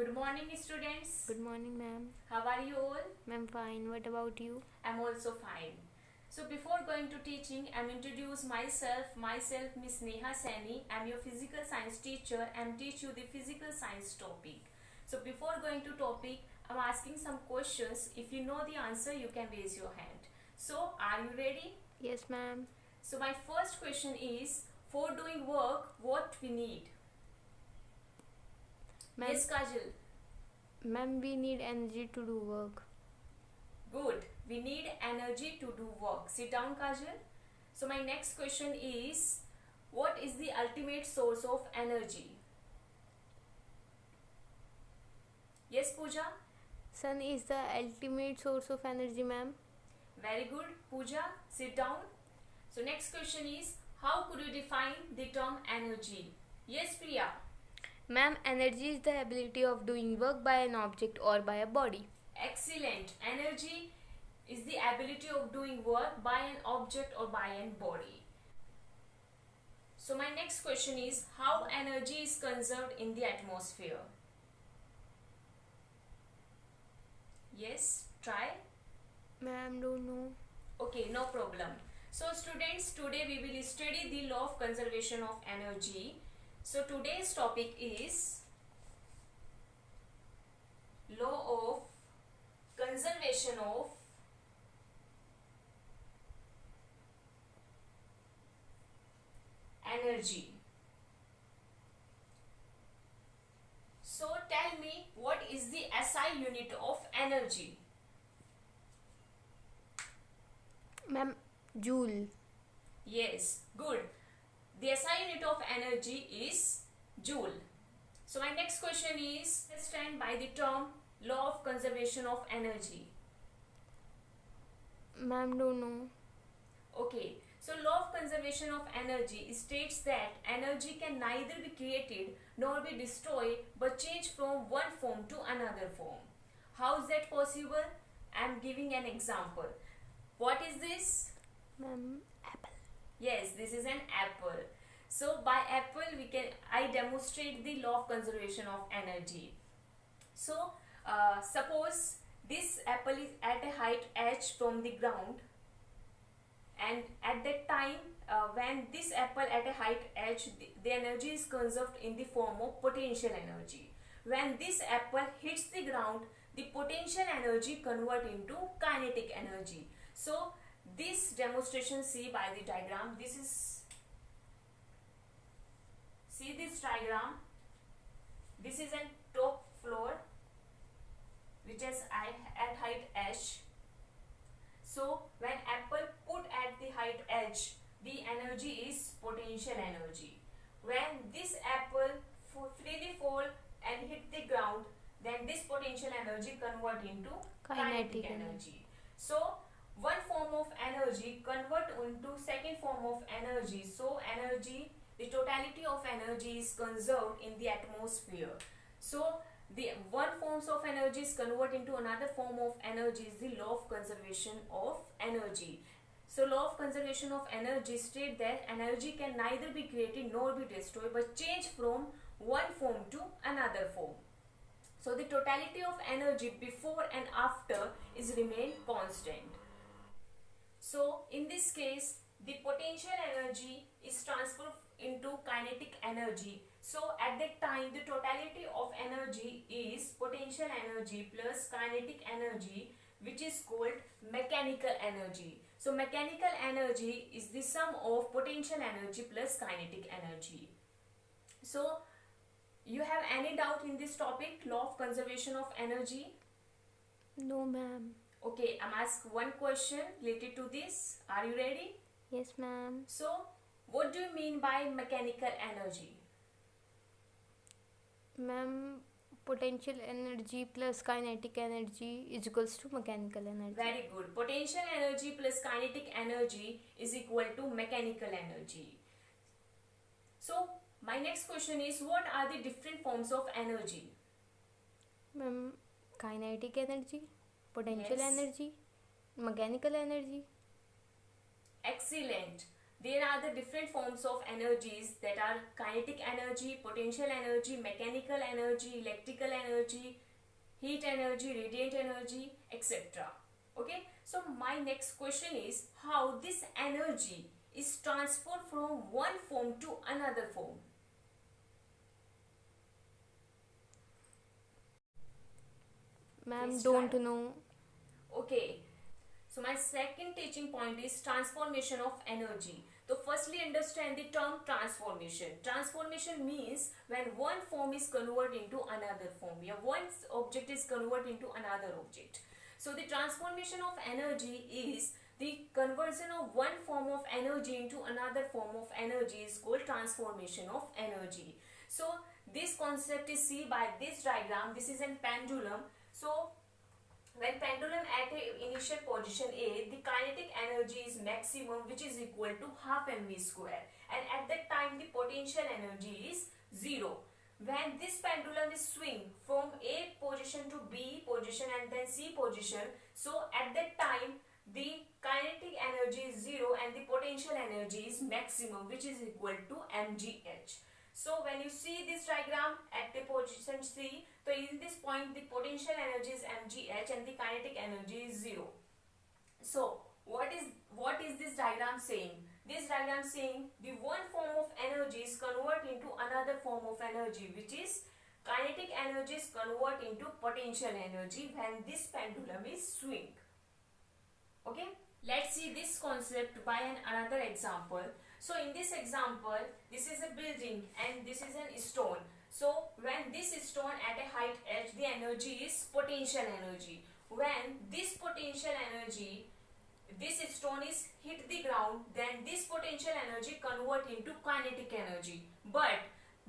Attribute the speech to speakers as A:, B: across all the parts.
A: Good morning, students.
B: Good morning, ma'am.
A: How are you all?
B: I'm fine. What about you?
A: I'm also fine. So before going to teaching, I'm introduce myself. Myself, Miss Neha Saini. I'm your physical science teacher and teach you the physical science topic. So before going to topic, I'm asking some questions. If you know the answer, you can raise your hand. So are you ready?
B: Yes, ma'am.
A: So my first question is, for doing work, what we need?
B: Ma'am,
A: Yes, Kajal.
B: ma'am, we need energy to do work.
A: Good. We need energy to do work. Sit down, Kajal. So my next question is, what is the ultimate source of energy? Yes, Pooja.
B: Sun is the ultimate source of energy, ma'am.
A: Very good, Pooja. Sit down. So next question is, how could you define the term energy? Yes, Priya.
B: Ma'am, energy is the ability of doing work by an object or by a body.
A: Excellent. Energy is the ability of doing work by an object or by an body. So my next question is, how energy is conserved in the atmosphere? Yes, try.
B: Ma'am, don't know.
A: Okay, no problem. So students, today we will study the law of conservation of energy. So today's topic is law of conservation of energy. So tell me, what is the SI unit of energy?
B: Ma'am, joule.
A: Yes, good. The SI unit of energy is joule. So my next question is, understand by the term law of conservation of energy.
B: Ma'am, don't know.
A: Okay, so law of conservation of energy states that energy can neither be created nor be destroyed but change from one form to another form. How is that possible? I am giving an example. What is this?
B: Ma'am, apple.
A: Yes, this is an apple. So by apple I demonstrate the law of conservation of energy. So suppose this apple is at a height h from the ground, and at that time when this apple at a height h, the energy is conserved in the form of potential energy. When this apple hits the ground, the potential energy convert into kinetic energy. So this demonstration, see by the diagram, see this diagram, this is a top floor which is at height h. So when apple put at the height h, the energy is potential energy. When this apple freely fall and hit the ground, then this potential energy convert into kinetic energy. So one form of energy convert into second form of energy. So energy, the totality of energy is conserved in the atmosphere. So the one forms of energy is convert into another form of energy is the law of conservation of energy. So law of conservation of energy states that energy can neither be created nor be destroyed but change from one form to another form. So the totality of energy before and after is remain constant. So in this case, the potential energy is transferred into kinetic energy. So at that time, the totality of energy is potential energy plus kinetic energy, which is called mechanical energy. So mechanical energy is the sum of potential energy plus kinetic energy. So you have any doubt in this topic, law of conservation of energy?
B: No, ma'am.
A: Okay, I'm asked one question related to this. Are you ready?
B: Yes, ma'am.
A: So, what do you mean by mechanical energy?
B: Ma'am, potential energy plus kinetic energy is equals to mechanical energy.
A: Very good. Potential energy plus kinetic energy is equal to mechanical energy. So, my next question is, what are the different forms of energy?
B: Ma'am, kinetic energy, potential
A: Yes.
B: energy, mechanical energy.
A: Excellent. There are the different forms of energies that are kinetic energy, potential energy, mechanical energy, electrical energy, heat energy, radiant energy, etc. Okay, so my next question is how this energy is transferred from one form to another form.
B: Ma'am,
A: Please
B: don't
A: try.
B: know.
A: Okay, so my second teaching point is transformation of energy. So firstly understand the term transformation. Transformation means when one form is converted into another form. Yeah, one object is converted into another object. So the transformation of energy is the conversion of one form of energy into another form of energy is called transformation of energy. So this concept is seen by this diagram. This is a pendulum. So when pendulum at a initial position A, the kinetic energy is maximum, which is equal to half mv square, and at that time the potential energy is 0. When this pendulum is swing from A position to B position and then C position, so at that time the kinetic energy is 0 and the potential energy is maximum, which is equal to mgh. So when you see this diagram at the position C, so in this point the potential energy is mgh and the kinetic energy is 0. So what is this diagram saying? This diagram saying the one form of energy is converted into another form of energy, which is kinetic energy is converted into potential energy when this pendulum is swing. Okay, let's see this concept by another example. So in this example, this is a building and this is a stone. So when this stone at a height h, the energy is potential energy. When this potential energy, this stone is hit the ground, then this potential energy convert into kinetic energy. But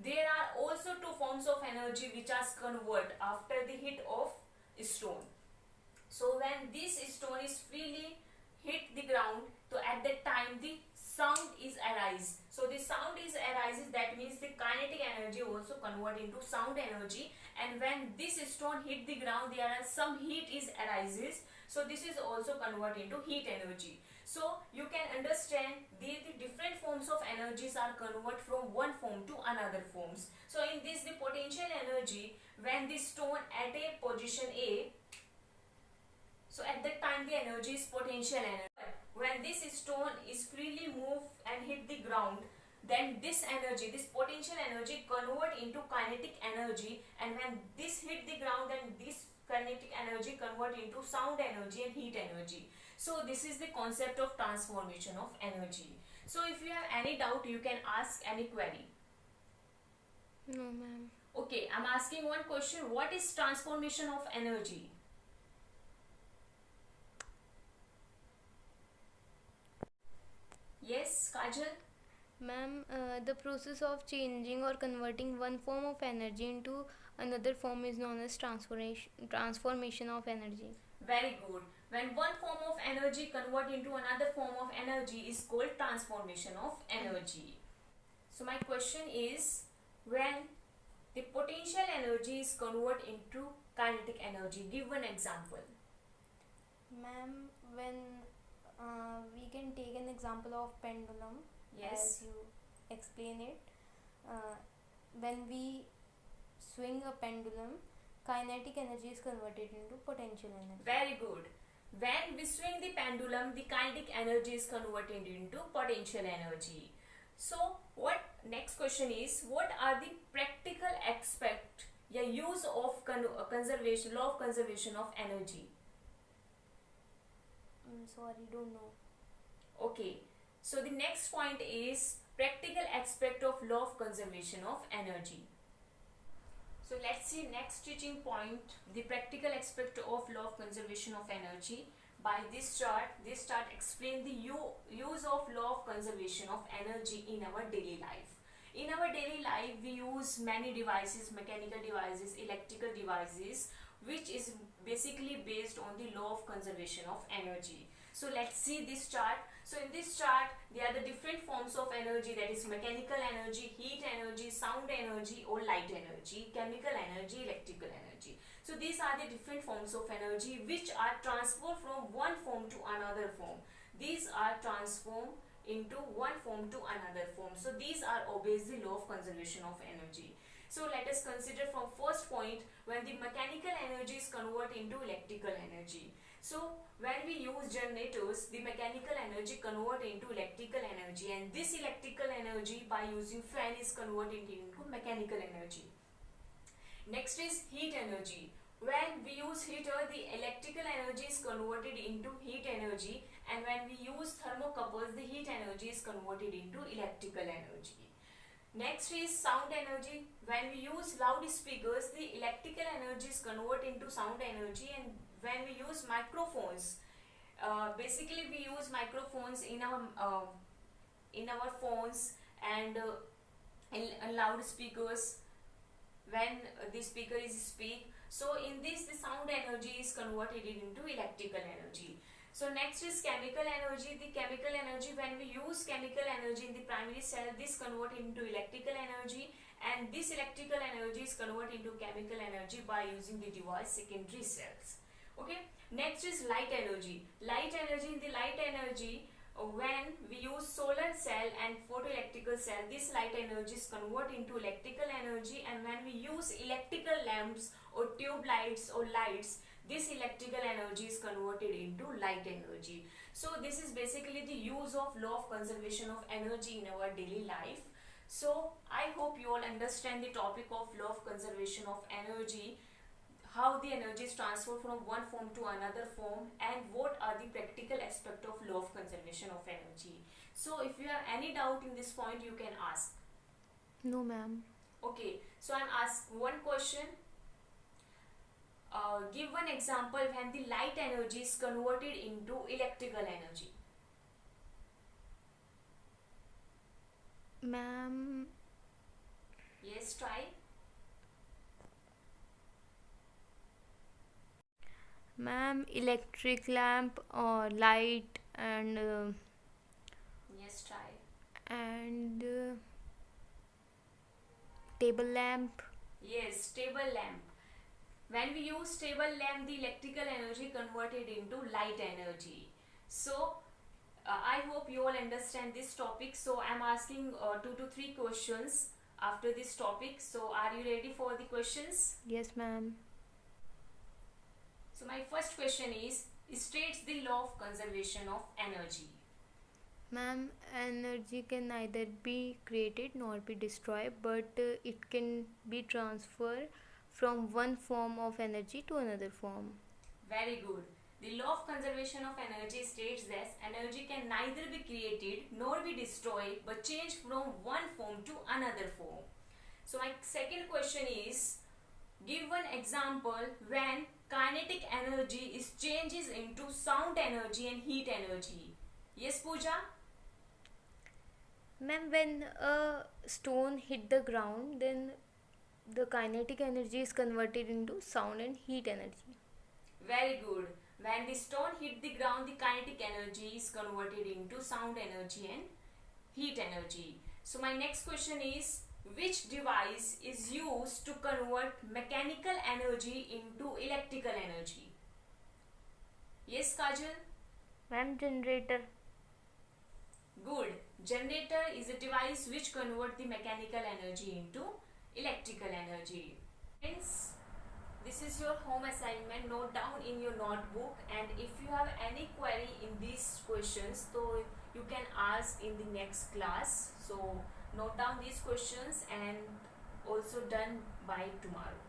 A: there are also two forms of energy which are convert after the hit of stone. So when this stone is freely hit the ground, so at that time the sound is arise. So the sound is arises, that means the kinetic energy also convert into sound energy, and when this stone hit the ground there are some heat is arises, so this is also convert into heat energy. So you can understand the different forms of energies are convert from one form to another forms. So in this the potential energy, when the stone at a position A, so at that time the energy is potential energy. When this stone is freely moved and hit the ground, then this energy, this potential energy convert into kinetic energy, and when this hit the ground, then this kinetic energy convert into sound energy and heat energy. So this is the concept of transformation of energy. So if you have any doubt, you can ask any query.
B: No, ma'am.
A: Okay, I'm asking one question. What is transformation of energy? Yes, Kajal?
B: Ma'am, the process of changing or converting one form of energy into another form is known as transformation of energy.
A: Very good. When one form of energy convert into another form of energy is called transformation of energy. So my question is, when the potential energy is convert into kinetic energy, give one example.
B: Ma'am, when we can take an example of pendulum,
A: Yes.
B: as you explain it. When we swing a pendulum, kinetic energy is converted into potential energy.
A: Very good. When we swing the pendulum, the kinetic energy is converted into potential energy. So what next question is, what are the practical aspect, use of conservation, law of conservation of energy?
B: Sorry, don't know.
A: Okay, so the next point is practical aspect of law of conservation of energy. So let's see next teaching point, the practical aspect of law of conservation of energy. By this chart explain the use of law of conservation of energy in our daily life. In our daily life, we use many devices, mechanical devices, electrical devices, which is basically based on the law of conservation of energy. So let's see this chart. So in this chart, there are the different forms of energy, that is mechanical energy, heat energy, sound energy or light energy, chemical energy, electrical energy. So these are the different forms of energy which are transferred from one form to another form. These are transformed into one form to another form. So these are obeys the law of conservation of energy. So let us consider from first point, when the mechanical energy is converted into electrical energy. So when we use generators, the mechanical energy convert into electrical energy, and this electrical energy by using fan is converted into mechanical energy. Next is heat energy. When we use heater, the electrical energy is converted into heat energy, and when we use thermocouples, the heat energy is converted into electrical energy. Next is sound energy. When we use loudspeakers, the electrical energy is converted into sound energy, and when we use microphones, basically we use microphones in our phones and in loudspeakers when the speaker is speak. So in this, the sound energy is converted into electrical energy. So next is chemical energy. The chemical energy, when we use chemical energy in the primary cell, this convert into electrical energy, and this electrical energy is converted into chemical energy by using the device secondary cells. Okay. Next is light energy. Light energy, in the light energy, when we use solar cell and photoelectrical cell, this light energy is converted into electrical energy, and when we use electrical lamps or tube lights or lights, this electrical energy is converted into light energy. So this is basically the use of law of conservation of energy in our daily life. So I hope you all understand the topic of law of conservation of energy, how the energy is transferred from one form to another form, and what are the practical aspect of law of conservation of energy. So if you have any doubt in this point, you can ask.
B: No, ma'am.
A: Okay, so I'm asked one question. Give one example when the light energy is converted into electrical energy.
B: Ma'am,
A: Yes, try.
B: ma'am, electric lamp or light and
A: Yes, try.
B: table lamp.
A: Yes, table lamp. When we use table lamp, the electrical energy converted into light energy. So I hope you all understand this topic. So I'm asking 2 to 3 questions after this topic. So are you ready for the questions?
B: Yes, ma'am.
A: So my first question is, states the law of conservation of energy.
B: Ma'am, energy can neither be created nor be destroyed, but it can be transferred from one form of energy to another form.
A: Very good. The law of conservation of energy states that energy can neither be created nor be destroyed but change from one form to another form. So my second question is, give one example when kinetic energy is changes into sound energy and heat energy. Yes, Pooja?
B: Ma'am, when a stone hit the ground, then the kinetic energy is converted into sound and heat energy.
A: Very good. When the stone hit the ground, the kinetic energy is converted into sound energy and heat energy. So my next question is, which device is used to convert mechanical energy into electrical energy? Yes, Kajal?
B: Ma'am, generator.
A: Good. Generator is a device which converts the mechanical energy into electrical energy. Friends, this is your home assignment. Note down in your notebook, and if you have any query in these questions, so you can ask in the next class. So note down these questions and also done by tomorrow.